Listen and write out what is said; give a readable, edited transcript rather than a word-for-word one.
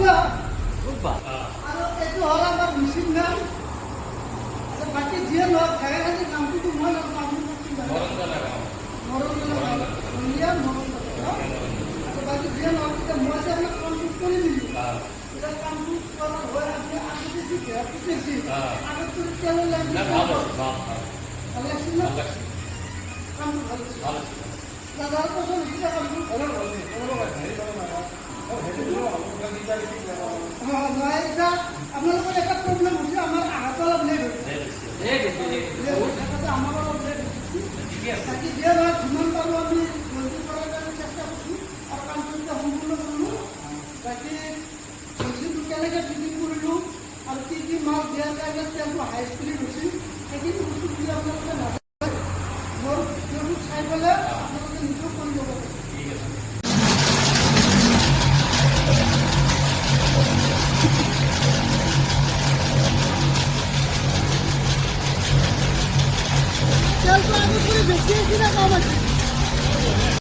আৰু এইটো হ'ল আমাৰ মিচিং নাম। বাকী যিয়ে নহওক ঢেৰেখানি নামটোতো মই নামটো বাকী যিয়ে নহওক এতিয়া মই যে আপোনাক কমপ্লিট কৰি দিলোঁ। এতিয়া কামটো কৰাৰ হৈ আপুনি আগতে যি ঘেৰাটো দিছিল আগতটো তেতিয়ালৈ লাগি ভাল লাগিছিল ন? কামটো ভাল লাগিছিল। দাদাৰ পচন্দ হৈছিলে কামটো নহয়। এতিয়া আপোনালোকৰ এটা প্ৰব্লেম হৈছে আমাৰ আহাটো অলপ লেট হৈছে। আমাৰ অলপ লেট হৈছে। বাকী দিয়ে নহয় যিমান পাৰোঁ আমি জলদি কৰাৰ কাৰণে চেষ্টা কৰিছোঁ আৰু কামটো এতিয়া সম্পূৰ্ণ কৰিলোঁ। বাকী মেচিনটো কেনেকৈ ফিটিং কৰিলোঁ আৰু কি কি মাল দিয়াৰ কাৰণে তেলটো হাই স্পীড হৈছিল সেইখিনি বস্তু যদি আপোনালোকে নাজানে মোৰ ভিডিঅ'টো চাই পেলাই আপোনালোকে নিজেও কৰি ল'ব পাৰে। তেলটো আগত কৰি বেছি আছিল না কম আছিল?